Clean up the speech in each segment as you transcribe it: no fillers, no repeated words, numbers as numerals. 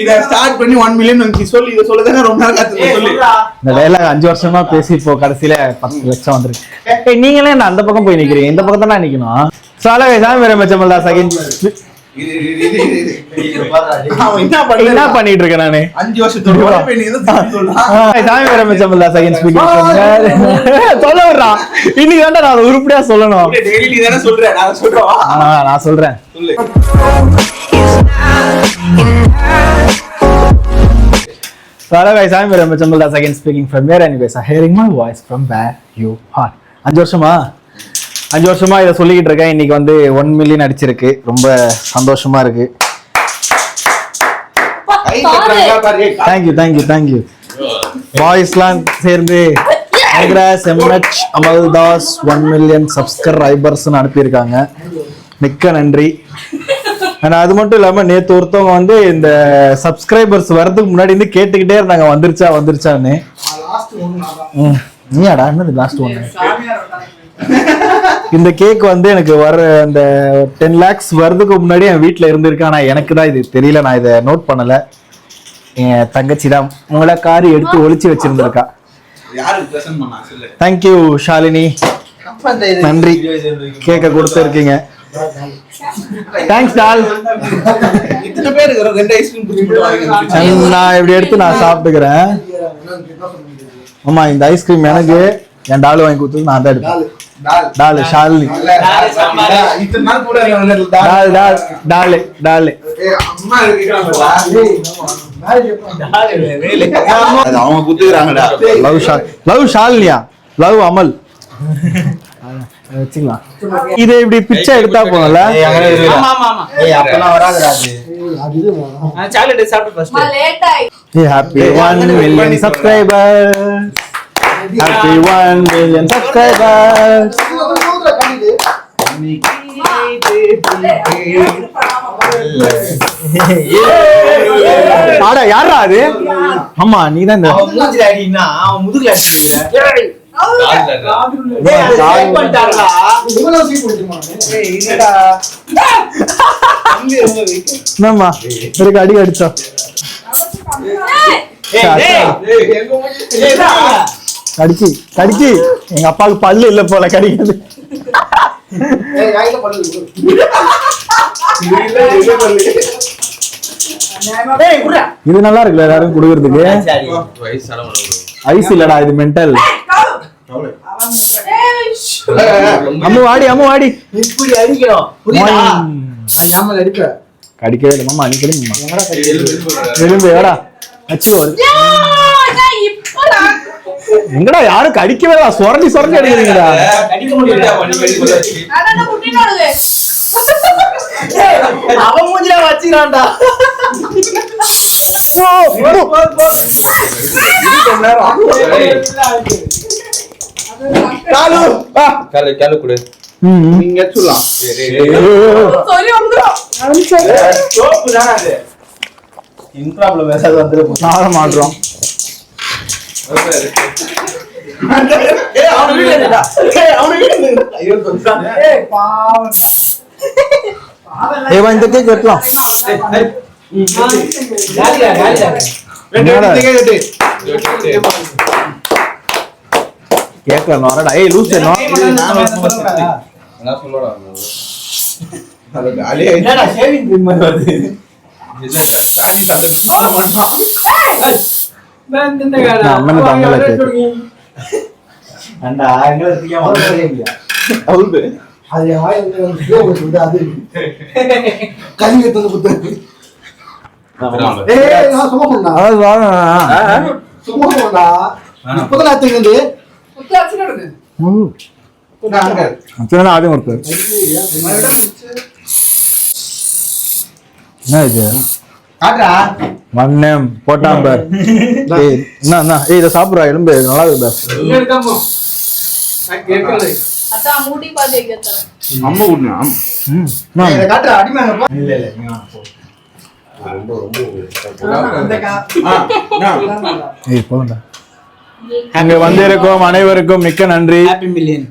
இத ஸ்டார்ட் பண்ணி 1 மில்லியன் வந்து சொல்லி இத சொல்லதானே ரொம்ப நேரம் காத்து சொல்லி இந்த டயலாக் 5 வருஷமா பேசி இப்போ கடைசியில 10 லட்சம் வந்திருக்கு. நீங்களே என்ன அந்த பக்கம் போய் நிக்கிறீங்க, இந்த பக்கம் தானே நிக்கணும். சாலவே சாமி வேற மச்சமல்ல செகண்ட் என்ன பண்ணிட்டு இருக்கேன் நானு 5 வருஷத்தோட நீ சாமி வேற மச்சமல்ல செகண்ட் ஸ்பீக்கர் சொல்ல வர்றான். இன்னைக்கு வேண்டாம் நான் உருப்படியா சொல்லணும். டெய்லி நீ தானே சொல்ற, நான் சொல்றேன். நான் சொல்றேன். Hello guys, I'm Viram Chambalda again speaking from where anyways hearing my voice from where you are. 5 வருஷமா இத சொல்லிக்கிட்டு இருக்கேன். இன்னைக்கு வந்து 1 மில்லியன் அடிச்சிருக்கு. ரொம்ப சந்தோஷமா இருக்கு. Thank you. வாய்ஸ்லாம் சேர்ந்து congrats MH அமல்தாஸ் 1 மில்லியன் சப்ஸ்கிரைபர்ஸ் அனுப்பியிருக்காங்க. மிக்க நன்றி. அது மட்டும் இல்லாம நேத்து ஒருத்தவங்க வந்து இந்த சப்ஸ்கிரைபர்ஸ் வரதுக்கு முன்னாடி இருந்து கேட்டுக்கிட்டே இருந்தாங்க வந்துருச்சான்னு. நீயாடா என்னது லாஸ்ட் ஒன்னு? இந்த கேக் வந்து எனக்கு வர அந்த 10 lakhs வரதுக்கு முன்னாடி என் வீட்டுல இருந்திருக்கு. ஆனா எனக்கு தான் இது தெரியல, நான் இதை நோட் பண்ணல. என் தங்கச்சி தான் உங்களை காரி எடுத்து ஒளிச்சு வச்சிருந்திருக்கா. தேங்க்யூ ஷாலினி, நன்றி கேக்க கொடுத்துருக்கீங்க. தேங்க்ஸ் டால். இத்தனை பேர் இருக்கற 2 ஐஸ்கிரீம் குடிச்சிட்டு நான் இப்படி எடுத்து நான் சாப்பிட்டுக்கிறேன். ஆமா இந்த ஐஸ்கிரீம் எனக்கு என் டால் வாங்கி கொடுத்து நான் தான் எடுப்பேன். டால் ஷாலினி இத்தனை நாள் கூட டால் அம்மா இருக்கறாங்கடா. அவங்க குத்துறாங்கடா. லவ் ஷாலினியா லவ் அமல் வச்சுக்கலாம். இது இப்படி பிச்சை எடுத்தா போகல. அப்பெல்லாம் வராதுடா. அது சாக்லேட் சாப்பிட்டு first. Happy 1 million subscribers. Happy 1 million subscribers. ஆடா யாரா அது? ஆமா நீதான் இந்த மூஞ்சில அடினா அவன் முதுகுல அடிச்சீங்க. அடி அடிச்சா கடிச்சு எங்க அப்பாவுக்கு பல்லு இல்ல போல கடிக்கிறது. இது நல்லா இருக்குல்ல எல்லாரும் குடுக்கறதுக்கு. ஐஸ் இல்லடா இது மென்டல். அம்மு வாடி இப்படி அடிக்கணும் புரியுதா? நாம அடிக்க கடிக்கவே இல்ல மாமா அடிக்கணும் மாமா. எலும்பு ஏடா அச்சி வருது. எங்கடா யாரும் கடிக்கவே இல்ல, சொரண்டி அடிக்கிறீங்கடா. கடிக்க முடியல அடடா முட்டினாடுவே. அவன் மூஞ்சில வச்சிரான்டா. காலு குடு. நீங்க சொல்லலாம். சரி வந்துரும். சோப்பு தான அது. இன்ட்ராப்ல மெசேஜ் வந்துரும். நாள மாட்றோம். அவன வீடுடா. அவன வீடு. ஐயோ சொல்றானே. பாவம்டா. இந்த கேக் வெட்டலாம். காலியா. வெட்டு. கேக்கல நோரடா. ஏய் லூஸ் என்ன? என்ன சொல்லடா? அது காலியா. என்னடா ஷேவிங் கிரீம் மாதிரி வருது. இல்லடா சாடி சந்தன மாட்டான். நான் தின்னடா. அம்மன தங்கல கேக். அண்டா அங்க இருக்கியா வரவே இல்ல. அவுது. அது வாயில வந்து அது. கலிங்க தந்து புத்து. ஏய் நான் சும்மா பண்ணா. அது சும்மா பண்ணா. இப்போதான் அத்தங்க புத்து அடிச்சிடுது. அச்சனா ஆதி மொர்க்கு. என்ன இது? காட்றா. மண்ணம் போட்டாம்பர். ஏய் என்ன இத சாப்பிடுறா எலும்பு நல்லா இருக்குடா. இங்க இருக்கமோ. நான் கேட்கல. அத்தா மூடி பாதே கேட்டா. அம்மா உண்ணா. இத காட்றா அடிமாங்க போ. இல்ல நீ வா போ. ஏய் போடா. அங்க வந்திருக்கும் அனைவருக்கும் மிக்க நன்றி. Happy million.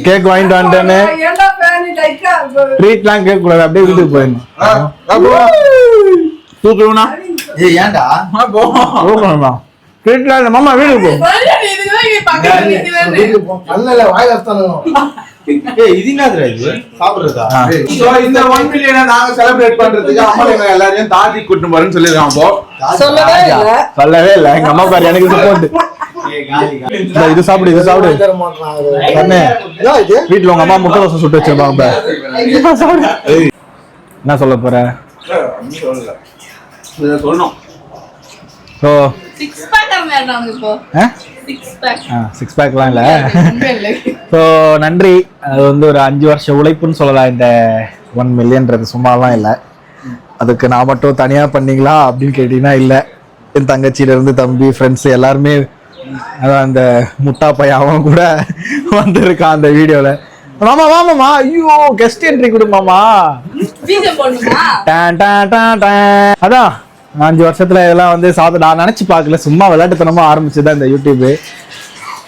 கேக் வாங்கிட்டு வந்துட்டேனே. ஏண்டா ஃபேன் லைக்கா ட்ரீட்லாம் கேக் கூடாது, அப்படியே வீட்டுக்கு போயிடணும். தூக்குறோம்னா ஏய் ஏன்டா போகணுமா வீட்டுல இல்ல மாமா வீட்டுக்கு போ பரவாயில்லை, இதுதான் இங்க பக்கத்துல நிக்குது. நல்ல வாயில அர்த்தம் ஏய் இது என்னதுடா இது சாப்பிடுறதா ஆ. சோ இந்த 1 மில்லியனை நாங்க செலிப்ரேட் பண்றதுக்கு அம்மா எங்க எல்லாரையும் தாண்டி கூட்டிட்டு போறேன்னு சொல்லிருக்காங்க போ சொல்லவே இல்ல. சொல்லவே இல்ல எங்க அம்மா பாரு எனக்கு சப்போர்ட் இது சாப்பிடு இது சாப்பிடு அண்ணே வீட்டுல உங்க அம்மா முட்டை தோசை சுட்டு வச்சிருப்பாங்க இப்ப சாப்பிடு. என்ன சொல்ல போற சொல்லணும் ஸோ Six pack இருந்தாங்க இப்போ. Six pack. சிக்ஸ் பேக்லாம் இல்ல உண்மை இல்லை. ஸோ நன்றி அது வந்து ஒரு 5 வருஷம் உழைப்புன்னு சொல்லலாம் இந்த 1 மில்லியன்றது சும்மாலாம் இல்லை அதுக்கு நான் மட்டும் தனியா பண்ணீங்களா அப்படின்னு கேட்டீங்கன்னா இல்லை என் தங்கச்சியில இருந்து தம்பி ஃப்ரெண்ட்ஸ் எல்லாருமே அதான் அந்த முட்டா பையன் அவன் கூட வந்திருக்கான் அந்த வீடியோல மாமா வாமாமா ஐயோ கெஸ்ட் என்ட்ரி கொடுமாமா வீடியோ போடணுமா? டான் டான் டான் டான். அதான் 5 வருஷத்துல இதெல்லாம் வந்து நான் நினைச்சு பார்க்கல சும்மா விளையாட்டுத்தனமா ஆரம்பிச்சுதான் இந்த யூடியூப்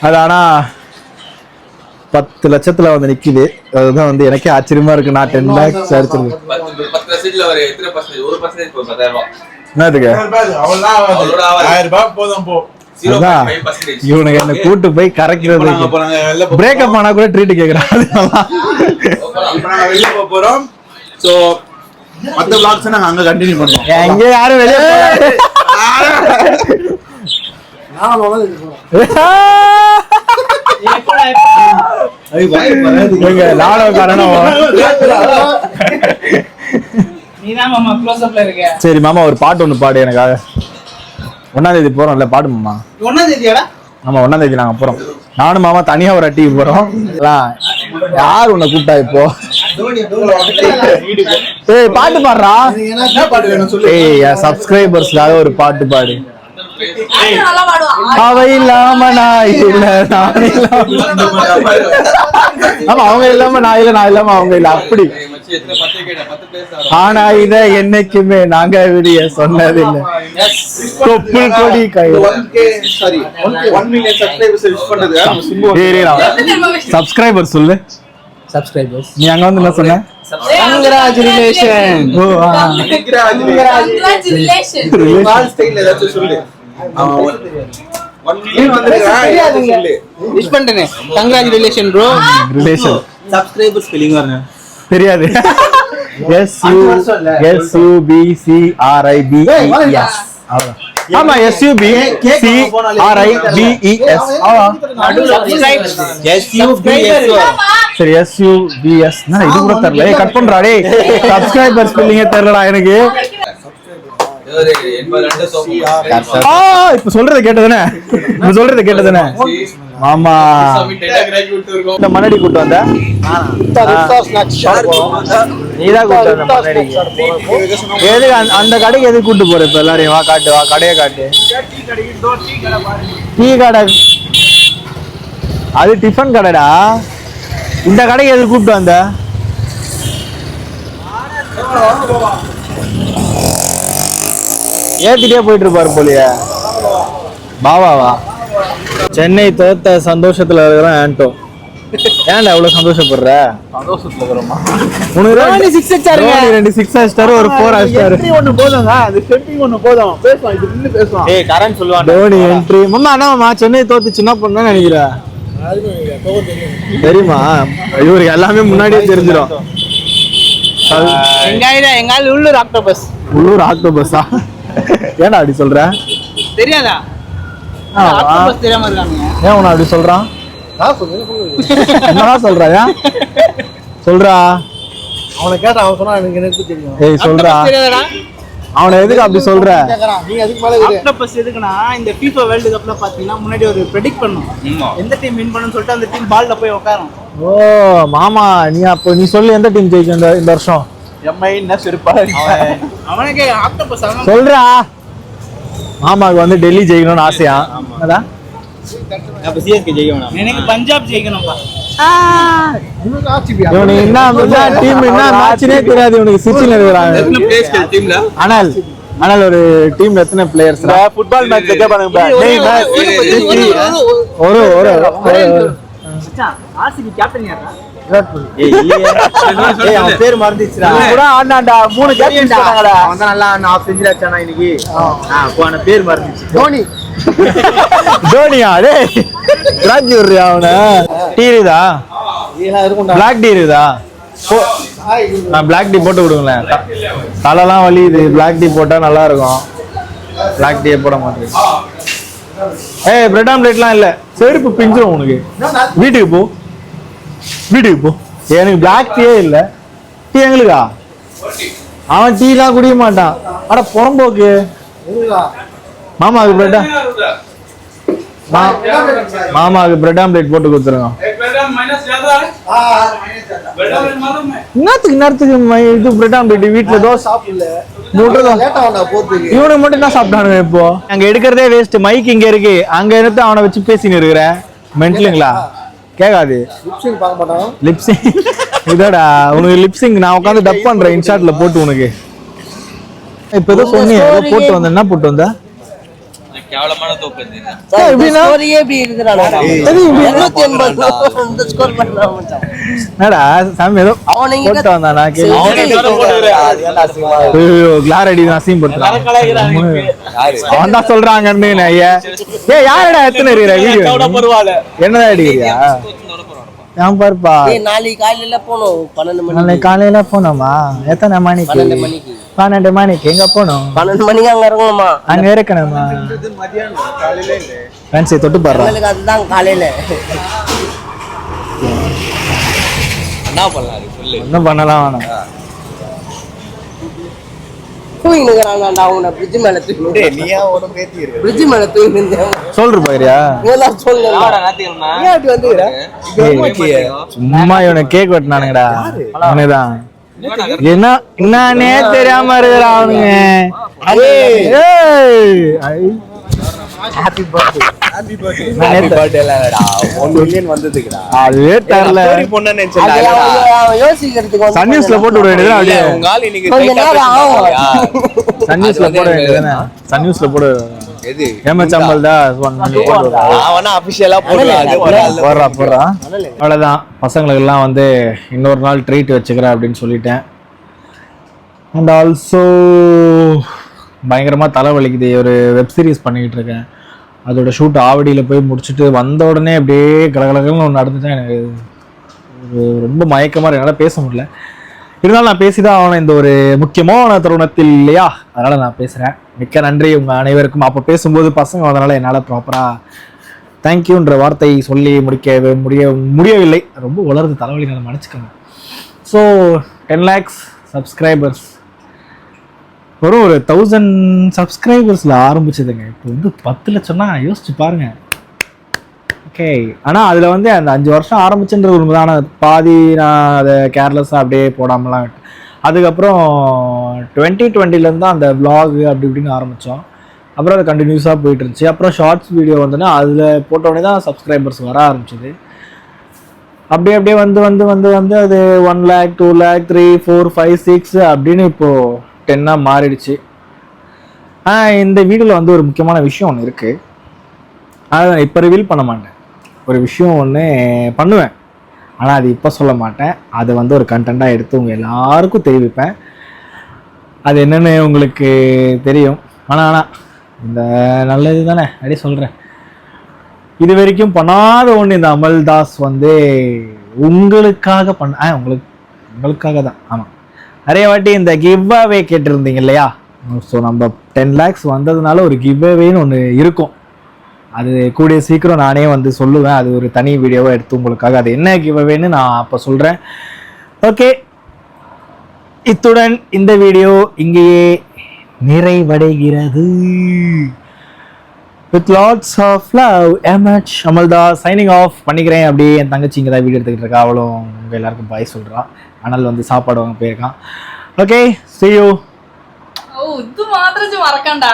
அது ஆனா 10 லட்சத்துல வந்து நிக்குது அதுதான் வந்து எனக்கே ஆச்சரியமா இருக்கு நான் 10 lakhs அடிச்சிருக்கேன் 10% ஒரு எத்தனை பர்சன்டேஜ் 1% இப்போ 10000 ரூபாய் என்னதுக்கு அவ்வளவுதான் 1000 ரூபாய் போதும் போ அதான் 0.5% இவனுக்கு என்ன கூட்டு போய் கரெக்ட் போறாங்க வெளில பிரேக்கப் ஆனா கூட ட்ரீட் கேக்குறான் இப்ப நாங்க வெளில போக போறோம் சோ மத்த vlogs நாங்க அங்க கண்டினியூ பண்ணுவோம் எங்க யாரும் வெளியே எங்க நானும் காரணம் சரி மாமா ஒரு பாட்டு ஒண்ணு பாடு எனக்காக 1ஆம் தேதி போறோம்ல பாடு மாமா 1ஆம் தேதியாடா ஆமா 1ஆம் தேதி நாங்க போறோம் நானும் மாமா தனியா ஒரு அட்டிக்கு போறோம் யார் உன்னை கூப்பிட்டா இப்போ ஏய் பாட்டு பாடுறா என்ன பாட்டு வேணும் சொல்லு ஏய் என் சப்ஸ்கிரைபர்ஸ்க்காக ஒரு பாட்டு பாடு ஆனா நல்லா பாடுவான். அவ இல்லாம நான் இல்ல நான் இல்லாம ஆமா அவங்க இல்லாம நான் இல்ல நான் இல்லாம அவங்க இல்ல அப்படி மச்சி எத்தனை 10 கேட்டா 10 பேர் ஆனா இத என்னைக்குமே நாங்க விடிய சொன்னதில்லை தொப்புள் கொடி கை 1k sorry 1 million subscribers wish பண்றது நம்ம சிம்பு சப்ஸ்கிரைபர் சொல்லு சப்ஸ்கிரைபர்ஸ் நீ அங்க வந்து என்ன சொன்ன கங்க்ராச்சுலேஷன் ஓ Congratulations. கால் ஸ்டைல்ல ஏதாச்சும் சொல்லு 1 மில்லியன் வந்திருக்கான் சொல்லு விஷ் பண்ணிட்டேனே congratulation bro relation subscriber spelling வரங்க தெரியாது SUBCRIBES ஆமா SUBCRIBES சரி SUBS நான் இது கூட தெரியல ஏய் கட் பண்றா டேய் சப்ஸ்கிரைபர் ஸ்பெல்லிங்கே தெரியலடா எனக்கு ஒரு 82 சோப்பு இப்ப சொல்றது கேட்டதானே மாமா இந்த மண்ணடி கூட்டு வந்த நீதான் கூட்டு வந்த மண்ணடிக்கு எதுக்கு அந்த கடைக்கு எதுக்கு கூட்டு போற இப்ப எல்லாரையும் வா காட்டு வா கடையை காட்டு டீ கடை அது டிஃபன் கடைடா இந்த கடைக்கு எதுக்கு கூப்பிட்டு வந்த ஏத்திட்டே போயிட்டு இருப்பாரு போலியே பாவாவா சென்னை தோத்த சந்தோஷத்துல இருக்கிற ஆண்டோ ஏன்டா அவ்வளவு சந்தோஷப்படுற சந்தோஷத்துல இருக்கிறோமா உனக்கு 2 6 அடிச்சாரு ஒரு 4 அடிச்சாரு ஒன்னு போதுங்க அது செட்டிங் ஒன்னு போதும் பேசலாம் இது நின்னு பேசலாம் ஏய் கரண்ட் சொல்லுவாங்க தோனி என்ட்ரி மாமா அண்ணா சென்னை தோத்து சின்ன பொண்ணு நினைக்கிறேன் தெரியுமா இவருக்கு எல்லாமே முன்னாடியே தெரிஞ்சிடும் எங்கால உள்ளூர் ஆக்டோபஸ் உள்ளூர் ஆக்டோபஸா ஏன்டா அப்படி சொல்ற தெரியாதா ஆக்டோபஸ் தெரியாம இருக்காங்க ஏன் உன அப்படி சொல்றான் என்னடா சொல்றா சொல்றா அவனை கேட்டா அவன் சொன்னா எனக்கு தெரியும் ஏய் சொல்றா தெரியாதடா அவனை எதுக்கு அப்படி சொல்ற நீ அதுக்கு மேல ஆக்டோபஸ் எதுக்குன்னா இந்த FIFA வேர்ல்ட் கப்ல பாத்தீங்கன்னா முன்னாடி ஒரு ப்ரெடிக்ட் பண்ணும் எந்த டீம் வின் பண்ணுன்னு சொல்லிட்டு அந்த டீம் பால்ல போய் உட்காரும் ஓ மாமா நீ சொல்லு எந்த டீம் ஜெயிக்கும் இந்த வருஷம் எம்ஐ என்ன செருப்பா அவனுக்கு ஆக்டோபஸ் அவன் சொல்றா மாமாவுக்கு வந்து டெல்லி ஜெயிக்கணும்னு ஆசையா அதான் அப்ப சிஎஸ்கே ஜெயிக்கணும் எனக்கு பஞ்சாப் ஜெயிக்கணும்பா இவனுக்கு என்ன டீம் என்ன மேட்ச்னே தெரியாது இவனுக்கு சிச்சில இருக்கிறாங்க எத்தனை பிளேயர்ஸ் டீம்ல ஆனால் ஒரு டீம்ல எத்தனை பிளேயர்ஸ் ஃபுட்பால் மேட்ச்ல கேப்பானுங்க ஒரு ஆர்சிபி கேப்டன் யாரா அவன் பேர் மறந்துச்சுடா கூட ஆண்டாண்டா 3 கேப்டன் சொன்னாங்கடா அவன் தான் நல்லா ஆனா ஆஃப் செஞ்சுரி அடிச்சானா இன்னைக்கு அவன பேர் மறந்துச்சு தோனி தோனியா டேய் ராஜி வர்றியா அவன டீ இருக்குதா பிளாக் டீ இருக்குதா நான் பிளாக் டீ போட்டு விடுங்களேன் தலைலாம் வலியுது பிளாக் டீ போட்டா நல்லா இருக்கும் பிளாக் டீயே போட மாட்டேன் ஏய் பிரெட் ஆம்லெட்லாம் இல்ல செருப்பு பிஞ்சிரும் உனக்கு வீட்டுக்கு போ எனக்கு பிளாக் டீயே இல்ல டீ எங்களுக்கா அவன் டீலாம் குடிக்க மாட்டான் அட புறம்போக்கு மாமாவுக்கு பிரெட்டா மாமாவுக்கு பிரெட் ஆம்லெட் போட்டு கொடுத்துருங்க நேரத்துக்கு இது பிரெட் ஆம்லெட் வீட்டுல தோசை சாப்பிடல இவனுக்கு மட்டும் என்ன சாப்பிட்டானுங்க இப்போ அங்க எடுக்கிறதே வேஸ்ட் மைக் இங்க இருக்கு அங்க எடுத்து அவனை வச்சு பேசின்னு இருக்கிறேன் மென்டலுங்களா கேட்காது லிப்சிங் இதோடா உனக்கு லிப்சிங் நான் உட்காந்து டப் பண்றேன் இன்ஷாட்ல போட்டு உனக்கு இப்ப ஏதோ சொன்னீங்க போட்டு வந்த என்ன போட்டு வந்த கேவலமான தோப்பு இருந்தீங்க என்னடா சாமி ஏதோ போட்டு வந்தானா கிளார் அடி அசிங்கப்படுத்துறான் அவன் தான் சொல்றாங்கன்னு ஏ யாரடா எத்தனை இருக்கிற வீடியோ என்னதான் அடிக்கிறியா ஏன் பாருப்பா நாளைக்கு காலையில போனோம் 12 மணி நாளைக்கு காலையில போனோமா எத்தனை மணிக்கு 12 மணிக்கு எங்க போனோம் 12 மணிக்கு அங்க இறங்கணுமா அங்க இருக்கணுமா ஃபேன்சி தொட்டு பாரு அதுதான் காலையில என்ன பண்ணலாம் சொல்லு ஒன்றும் பண்ணலாம் வேணாம் தூங்கினுங்கிறான்டா அவனை பிரிட்ஜ் மேல தூக்கி நீயா ஒன்றும் பேத்தி இருக்கு பிரிட்ஜ் மேல தூங்கி சொல்ற பாரியா சும்மா இவனை கேக் வெட்டினானுங்கடா அவனுதான் என்னன்னே தெரியாம இருக்கிறான் அவனுங்க அதுவே தெரியல சன் நியூஸ்ல போட்டு விட வேண்டியது சன் நியூஸ்ல போட வேண்டியது சன் நியூஸ்ல போட அவ்வளவுதான் பசங்களுக்கு எல்லாம் வந்து இன்னொரு நாள் ட்ரீட் வச்சுக்கிறேன் அப்படின்னு சொல்லிட்டேன் அண்ட் ஆல்சோ பயங்கரமா தலைவலிக்குது ஒரு வெப் சீரிஸ் பண்ணிக்கிட்டு இருக்கேன் அதோட ஷூட் ஆவடியில் போய் முடிச்சுட்டு வந்த உடனே அப்படியே கலகலகல்னு ஒன்று நடந்துட்டேன் எனக்கு ரொம்ப மயக்கமாக என்னால் பேச முடியல இருந்தாலும் நான் பேசிதான் ஆகணும் இந்த ஒரு முக்கியமான தருணத்தில் இல்லையா அதனால் நான் பேசுகிறேன் மிக்க நன்றி உங்கள் அனைவருக்கும் அப்போ பேசும்போது பசங்க அதனால் என்னால் ப்ராப்பராக தேங்க்யூன்ற வார்த்தை சொல்லி முடியவில்லை ரொம்ப வளருது தலைவலி நான் மன்னிச்சுக்கோங்க ஸோ 10 lakhs சப்ஸ்கிரைபர்ஸ் வெறும் ஒரு 1000 சப்ஸ்கிரைபர்ஸில் ஆரம்பிச்சதுங்க இப்போ வந்து 10 லட்சம்னா யோசிச்சு பாருங்க ஓகே ஆனால் அதில் வந்து அந்த 5 வருஷம் ஆரம்பிச்சுன்றது உண்மைதான பாதி நான் அதை கேர்லெஸ்ஸாக அப்படியே போடாமலாம் அதுக்கப்புறம் 2020 தான் அந்த vlog அப்படி இப்படின்னு ஆரம்பித்தோம் அப்புறம் அது கண்டினியூஸாக போயிட்டு இருந்துச்சு அப்புறம் ஷார்ட்ஸ் வீடியோ வந்துன்னா அதில் போட்டோடனே தான் சப்ஸ்கிரைபர்ஸ் வர ஆரம்பிச்சிது அப்படியே அப்படியே வந்து அது 1 lakh 2 lakh 3 4 5 6 அப்படின்னு இப்போது 10 மாறிடுச்சு. இந்த வீடியோவில் வந்து ஒரு முக்கியமான விஷயம் ஒன்று இருக்குது. அதை நான் இப்போ ரிவீல் பண்ண மாட்டேன். ஒரு விஷயம் ஒன்று பண்ணுவேன், ஆனால் அது இப்போ சொல்ல மாட்டேன். அதை வந்து ஒரு கண்டென்ட்டாக எடுத்து உங்கள் எல்லாருக்கும் தெரிவிப்பேன். அது என்னென்னு உங்களுக்கு தெரியும். ஆனால் இந்த நல்லது தானே அப்படியே சொல்கிறேன். இது வரைக்கும் பண்ணாத ஒன்று இந்த அமல்தாஸ் வந்து உங்களுக்காக உங்களுக்காக தான். ஆமாம், நிறைய வாட்டி இந்த கிவ் அவே கேட்டிருந்தீங்க இல்லையா? ஸோ நம்ம 10 lakhs வந்ததுனால ஒரு கிவ் அவேன்னு ஒன்று இருக்கும். அது கூடிய சீக்கிரம் நானே வந்து சொல்லுவேன். அது ஒரு தனி வீடியோவை எடுத்து உங்களுக்காக அது என்ன கிவ் அவேன்னு நான் அப்போ சொல்கிறேன். ஓகே, இத்துடன் இந்த வீடியோ இங்கேயே நிறைவடைகிறது. With lots of love, MH Amaldas signing off பண்ணிக்கிறேன். அப்படியே என் தங்கச்சி இங்கே தான் வீடியோ எடுத்துக்கிட்டு இருக்கா. அவளும் உங்கள் எல்லாருக்கும் பாய் சொல்கிறான். ஆனால் வந்து சாப்பாடு வாங்க போயிருக்கான். Okay, see you. ഇത് മാത്രം മറക്കണ്ട.